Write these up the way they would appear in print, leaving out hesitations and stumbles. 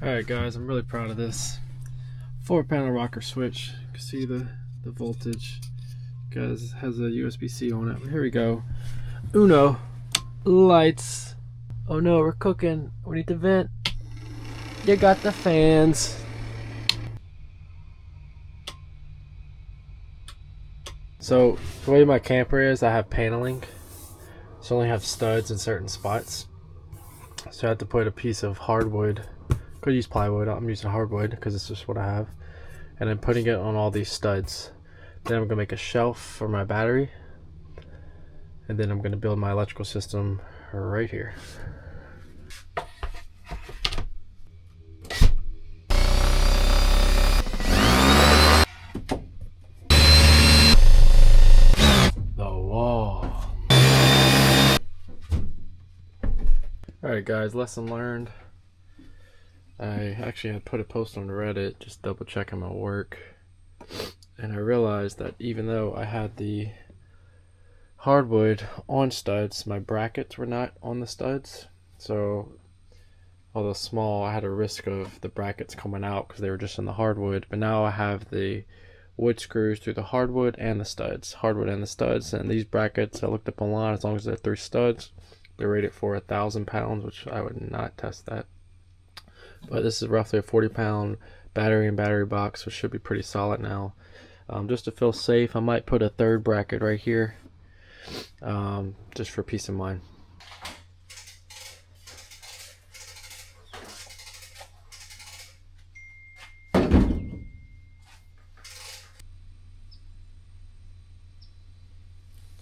Alright guys, I'm really proud of this 4-panel rocker switch. You can see the voltage. Guys, has a USB-C on it. Here we go. Uno, lights. Oh no, we're cooking. We need to vent. You got the fans. So the way my camper is, I have paneling. So I only have studs in certain spots. So I have to put a piece of hardwood. Could use plywood. I'm using hardwood because it's just what I have. And then putting it on all these studs. Then I'm gonna make a shelf for my battery. And then I'm gonna build my electrical system right here. The wall. Alright guys, lesson learned. I actually had put a post on Reddit just double checking my work, and I realized that even though I had the hardwood on studs, my brackets were not on the studs. So although small, I had a risk of the brackets coming out because they were just in the hardwood. But now I have the wood screws through the hardwood and the studs, and these brackets, I looked up online, as long as they're 3 studs, they're rated for 1,000 pounds, which I would not test that. But this is roughly a 40-pound battery and battery box, which should be pretty solid now. Just to feel safe, I might put a 3rd bracket right here, just for peace of mind.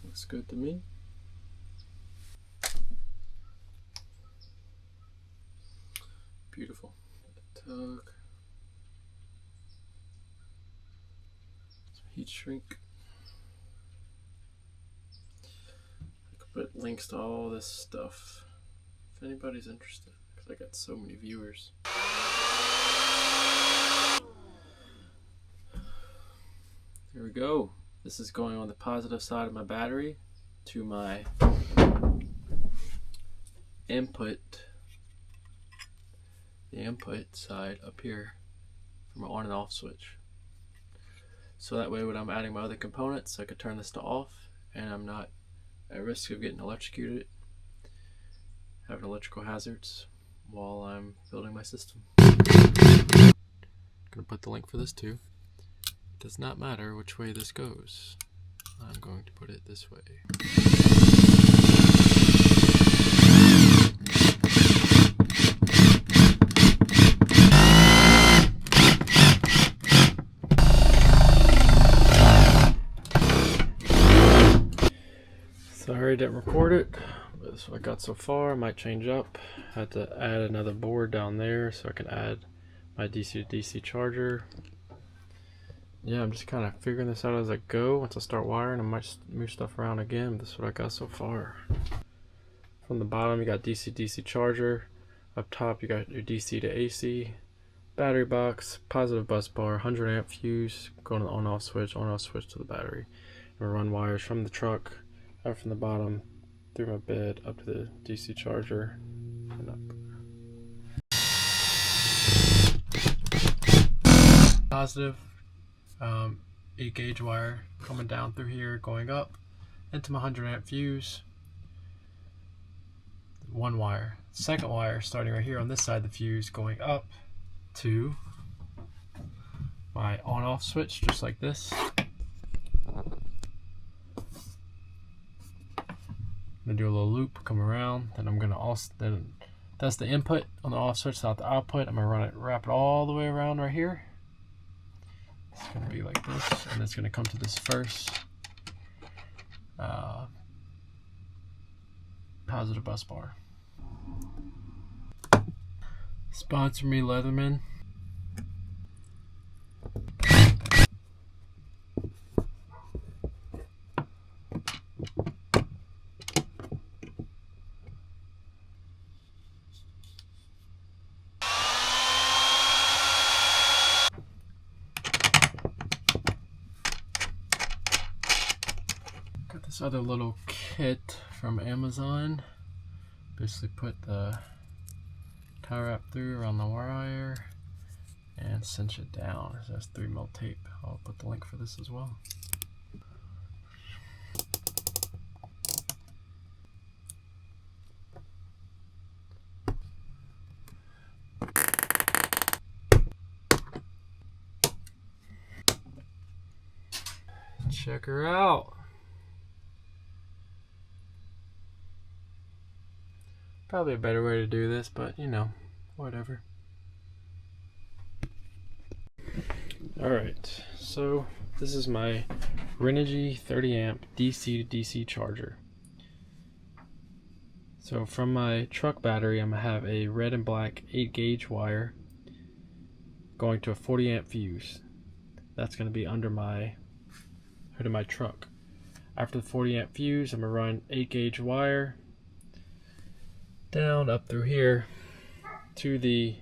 Looks good to me. Beautiful. Tug. Some heat shrink. I could put links to all this stuff if anybody's interested, because I got so many viewers. There we go. This is going on the positive side of my battery to my input. The input side up here for my on and off switch. So that way when I'm adding my other components, I could turn this to off and I'm not at risk of getting electrocuted, having electrical hazards while I'm building my system. I'm gonna put the link for this too. It does not matter which way this goes. I'm going to put it this way. Sorry I didn't record it, but this is what I got so far. I might change up. I had to add another board down there so I can add my DC to DC charger. Yeah, I'm just kind of figuring this out as I go. Once I start wiring, I might move stuff around again, but this is what I got so far. From the bottom, you got DC DC charger. Up top, you got your DC to AC. Battery box, positive bus bar, 100 amp fuse, going to the on-off switch to the battery. And we run wires from the truck, out from the bottom, through my bed, up to the DC charger, and up. Positive 8 gauge wire coming down through here, going up into my 100 amp fuse. 1 wire. 2nd wire starting right here on this side of the fuse, going up to my on-off switch, just like this. I'm gonna do a little loop, come around, then I'm gonna also, then that's the input on the off switch, not the output. I'm gonna run it, wrap it all the way around right here. It's gonna be like this, and it's gonna come to this first positive bus bar. Sponsor me, Leatherman. Got this other little kit from Amazon. Basically put the tie wrap through around the wire and cinch it down. So that's 3mm tape. I'll put the link for this as well. Check her out. Probably a better way to do this, but you know, whatever. Alright, so this is my Renogy 30 amp DC to DC charger. So from my truck battery, I'm going to have a red and black 8 gauge wire going to a 40 amp fuse. That's going to be under my hood of my truck. After the 40 amp fuse, I'm going to run 8 gauge wire down up through here to the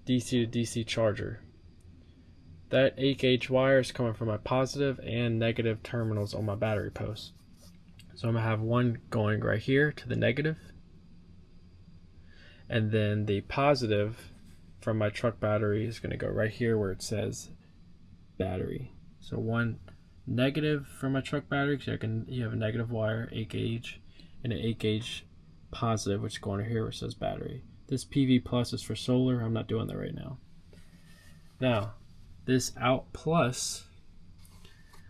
DC to DC charger. That 8 gauge wire is coming from my positive and negative terminals on my battery post. So I'm going to have one going right here to the negative, and then the positive from my truck battery is going to go right here where it says battery. So one negative from my truck battery, because you have a negative wire, 8 gauge, and an 8 gauge positive, which is going here where it says battery. This PV plus is for solar. I'm not doing that right now. Now, this out plus,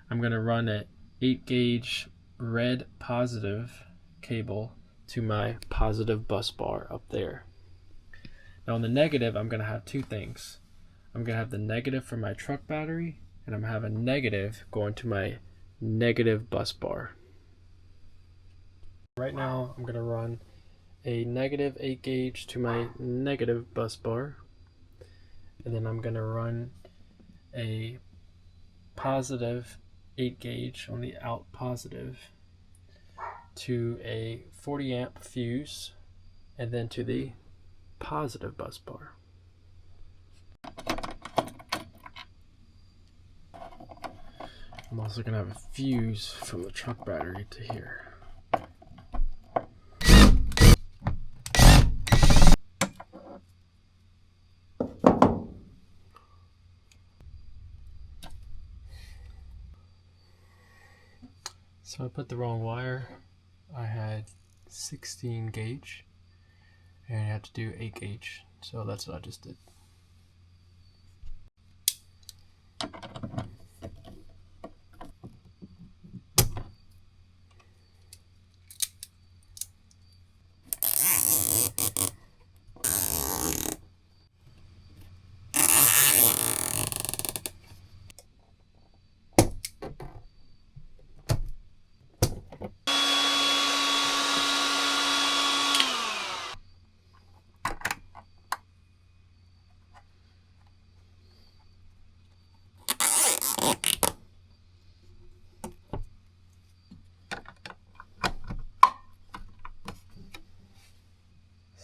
I'm going to run an 8 gauge red positive cable to my positive bus bar up there. Now on the negative, I'm going to have two things. I'm going to have the negative from my truck battery, and I'm going to have a negative going to my negative bus bar. Right now, I'm going to run a negative 8 gauge to my negative bus bar, and then I'm going to run a positive 8 gauge on the out positive to a 40 amp fuse, and then to the positive bus bar. I'm also going to have a fuse from the truck battery to here. So I put the wrong wire. I had 16 gauge and I had to do 8 gauge. So that's what I just did.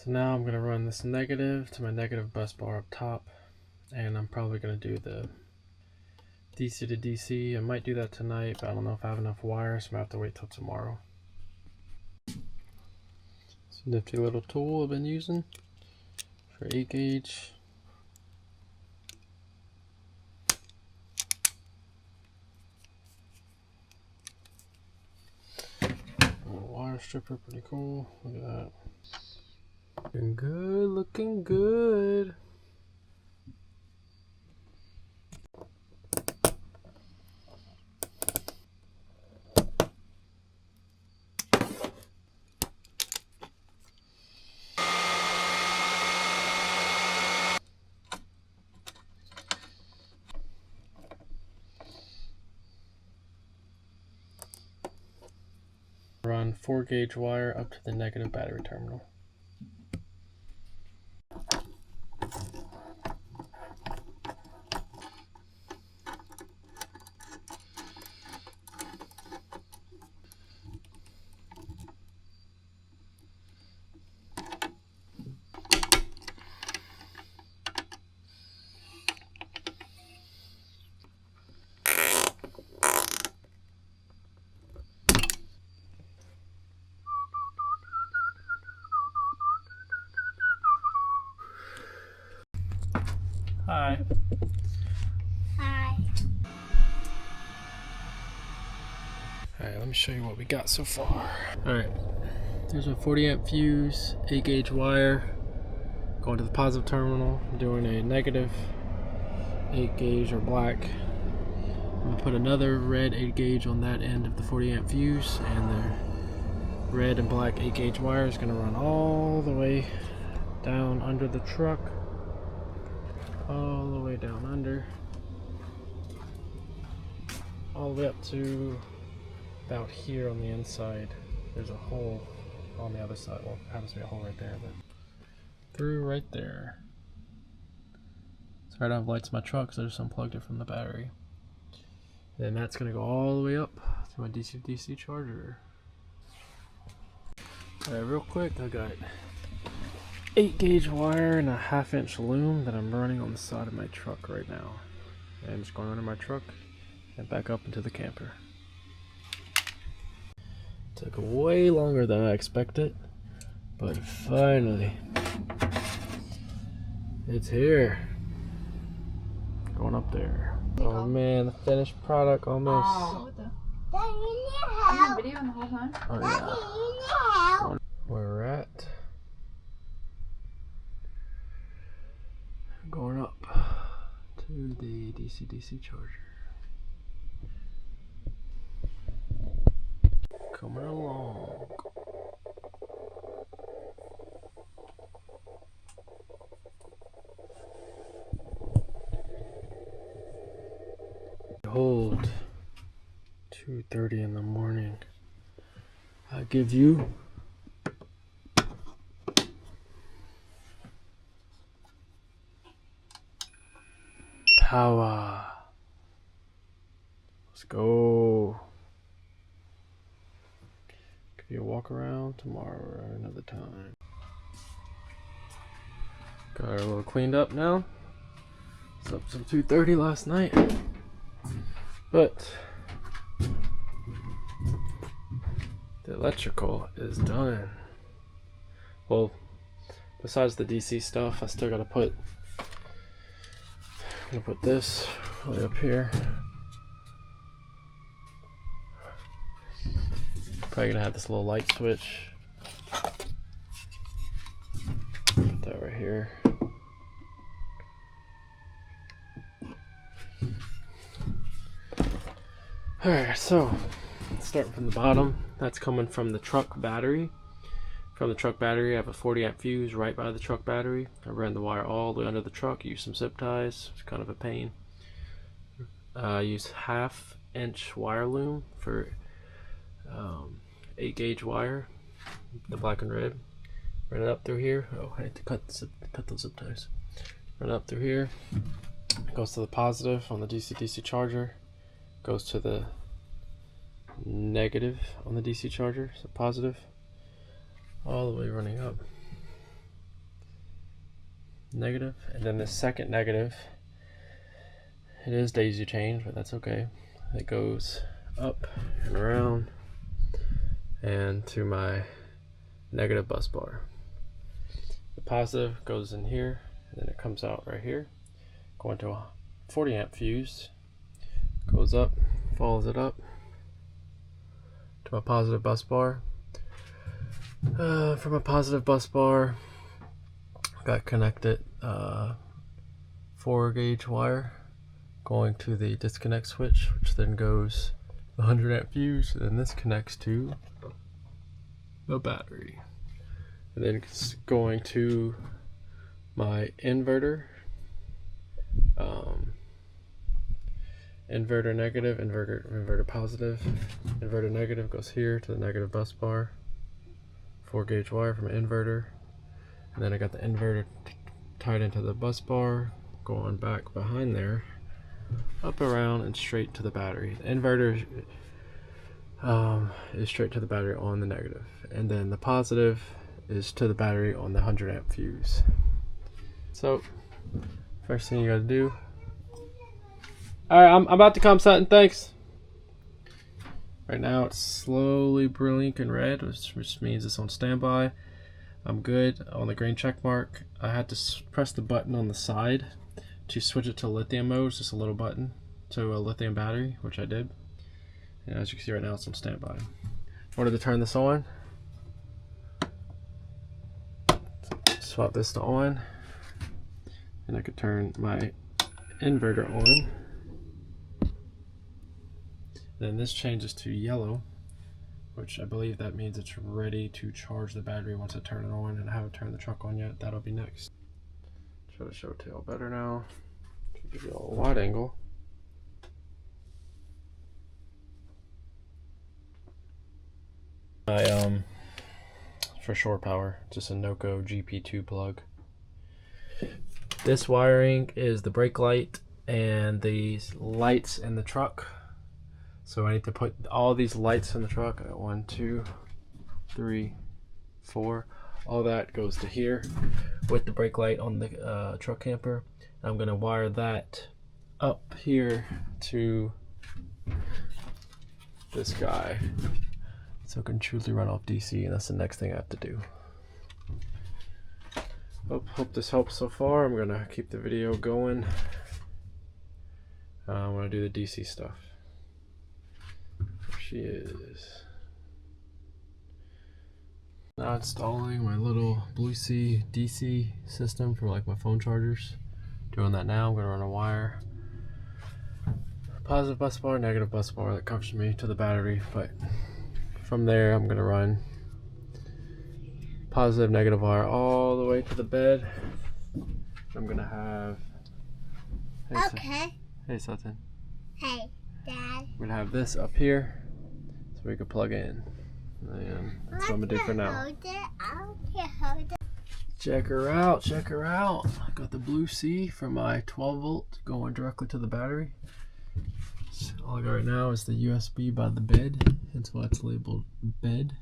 So now I'm going to run this negative to my negative bus bar up top, and I'm probably going to do the DC to DC. I might do that tonight, but I don't know if I have enough wires, so I'm going to have to wait till tomorrow. It's a nifty little tool I've been using for 8 gauge. Wire stripper, pretty cool. Look at that. Looking good, looking good. Run 4 gauge wire up to the negative battery terminal. Hi. Hi. Alright, let me show you what we got so far. Alright, there's a 40 amp fuse, 8 gauge wire going to the positive terminal. I'm doing a negative 8 gauge or black. I'm going to put another red 8 gauge on that end of the 40 amp fuse, and the red and black 8 gauge wire is going to run all the way down under the truck, all the way down under, all the way up to about here on the inside. There's a hole on the other side. Well, there happens to be a hole right there, but through right there. Sorry I don't have lights in my truck, so I just unplugged it from the battery. Then that's gonna go all the way up to my DC-DC charger. Alright, real quick, I got 8 gauge wire and a 1/2 inch loom that I'm running on the side of my truck right now. And it's going under my truck and back up into the camper. Took way longer than I expected, but finally, it's here. Going up there. Oh man, the finished product almost. Oh, what the? Daddy, you need help. Video the whole time? Oh Daddy, yeah. you need help. Where we're at. Going up to the DC-DC charger. Coming along. Behold, 2:30 in the morning. I give you power. Let's go. Give you a walk around tomorrow or another time. Got her a little cleaned up now. It's up till 2:30 last night. But the electrical is done. Well, besides the DC stuff, I still gotta put, I'm gonna put this way up here. Probably gonna have this little light switch. Put that right here. Alright, so starting from the bottom, that's coming from the truck battery. From the truck battery, I have a 40 amp fuse right by the truck battery. I ran the wire all the way under the truck, used some zip ties, it's kind of a pain. I used 1/2 inch wire loom for 8 gauge wire, the black and red. Run it up through here. Oh, I need to cut those zip ties. Run it up through here. It goes to the positive on the DC-DC charger. Goes to the negative on the DC charger, so positive, all the way running up. Negative, and then the second negative, it is daisy chained, but that's okay. It goes up and around and to my negative bus bar. The positive goes in here, and then it comes out right here, going to a 40 amp fuse. Goes up, follows it up to a positive bus bar. From a positive bus bar, got connected 4 gauge wire going to the disconnect switch, which then goes the 100 amp fuse, and then this connects to the battery. And then it's going to my inverter. Inverter negative, inverter positive. Inverter negative goes here to the negative bus bar. 4 gauge wire from an inverter. And then I got the inverter tied into the bus bar, going back behind there, up around and straight to the battery. The inverter is straight to the battery on the negative. And then the positive is to the battery on the 100 amp fuse. So, first thing you gotta do. Alright, I'm about to come, Sutton, thanks. Right now it's slowly blinking red, which means it's on standby. I'm good on the green check mark. I had to press the button on the side to switch it to lithium mode. It's just a little button to a lithium battery, which I did. And as you can see right now, it's on standby. In order to turn this on, swap this to on, and I could turn my inverter on. Then this changes to yellow, which I believe that means it's ready to charge the battery once I turn it on, and I haven't turned the truck on yet. That'll be next. Try to show tail better now. Give you a wide angle. For shore power, just a Noco GP2 plug. This wiring is the brake light and these lights in the truck. So I need to put all these lights in the truck. 1, 2, 3, 4. All that goes to here with the brake light on the truck camper. I'm gonna wire that up here to this guy, so it can truly run off DC, and that's the next thing I have to do. Hope this helps so far. I'm gonna keep the video going. I'm gonna do the DC stuff. There she is. Now installing my little Blue Sea DC system for like my phone chargers. Doing that now. I'm gonna run a wire, positive bus bar, negative bus bar that covers me to the battery, but from there I'm gonna run positive, negative wire all the way to the bed. I'm gonna have hey Sutton. Hey, Dad. I'm gonna have this up here so we can plug in. And that's what I'm gonna do for now. Check her out, check her out. I got the Blue Sea for my 12 volt going directly to the battery. So all I got right now is the USB by the bed. That's why it's labeled bed.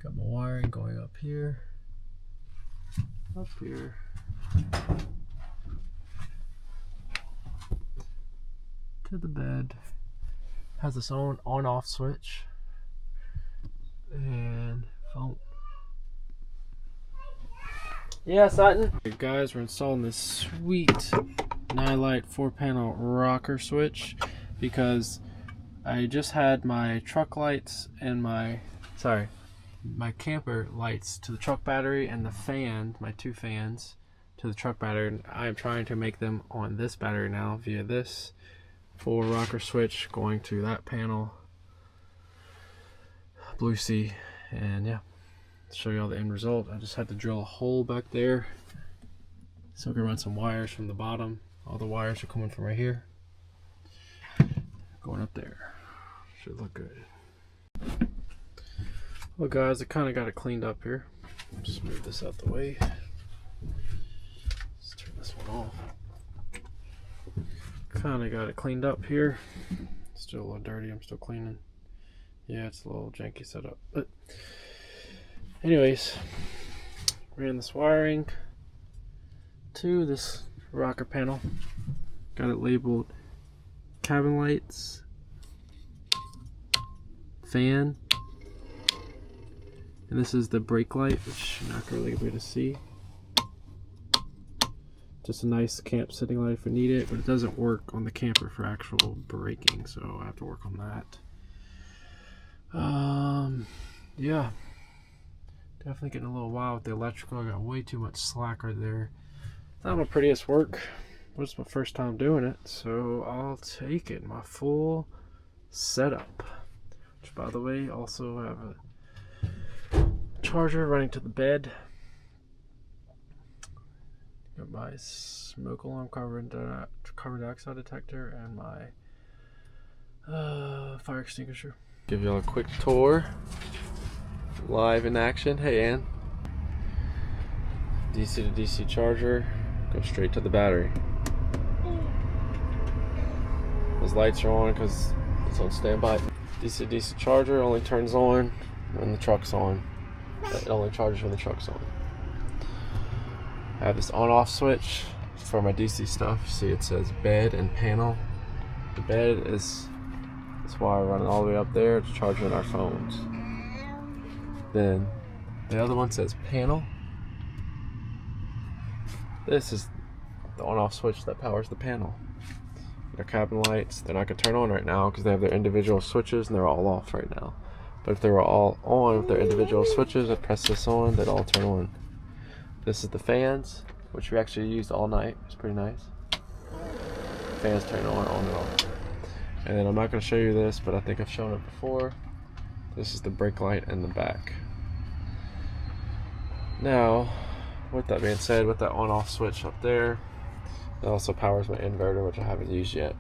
Got my wiring going up here, to the bed. Has its own on-off switch and phone. Yeah, Sutton. Okay, guys, we're installing this sweet Nightlight 4-panel rocker switch because I just had my truck lights and my camper lights to the truck battery, and the fan, my 2 fans, to the truck battery. And I am trying to make them on this battery now via this full rocker switch going to that panel, Blue Sea, and yeah. Show you all the end result. I just had to drill a hole back there so I can run some wires from the bottom. All the wires are coming from right here, going up there. Should look good. Well guys, I kind of got it cleaned up here. Just move this out the way. Let's turn this one off. Kind of got it cleaned up here. Still a little dirty, I'm still cleaning. Yeah, it's a little janky setup, but anyways, ran this wiring to this rocker panel. Got it labeled cabin lights, fan, and this is the brake light, which you're not really able to see. Just a nice camp sitting light if we need it, but it doesn't work on the camper for actual braking, so I have to work on that. Yeah. Definitely getting a little wild with the electrical. I got way too much slack right there. Not my prettiest work. It was my first time doing it, so I'll take it. My full setup. Which, by the way, also have a charger running to the bed. Got my smoke alarm carbon dioxide detector and my fire extinguisher. Give y'all a quick tour. Live in action. Hey Ann. DC to DC charger, go straight to the battery. Those lights are on because it's on standby. DC to DC charger only turns on when the truck's on. It only charges when the truck's on. I have this on-off switch for my DC stuff. See, it says bed and panel. The bed is this wire running all the way up there to charge in our phones. Then the other one says panel. This is the on-off switch that powers the panel. Their cabin lights, they're not going to turn on right now because they have their individual switches and they're all off right now. But if they were all on with their individual switches, I'd press this on, they'd all turn on. This is the fans, which we actually used all night. It's pretty nice. Fans turn on and off. And then I'm not going to show you this, but I think I've shown it before. This is the brake light in the back. Now, with that being said, with that on-off switch up there, it also powers my inverter, which I haven't used yet.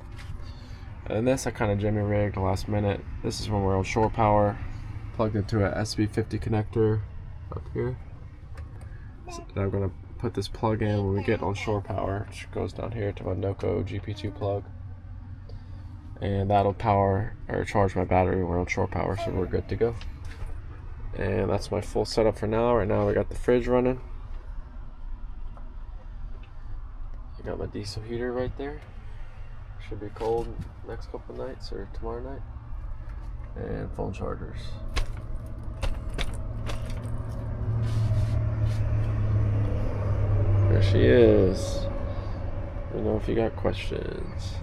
And this I kind of jimmy rigged last minute. This is when we're on shore power. Plugged into a SB50 connector up here. So I'm going to put this plug in when we get on shore power, which goes down here to my Noco GP2 plug. And that'll power or charge my battery when we're on shore power, so we're good to go. And that's my full setup for now. Right now we got the fridge running. I got my diesel heater right there. Should be cold next couple nights or tomorrow night. And phone chargers. There she is. Let me know if you got questions.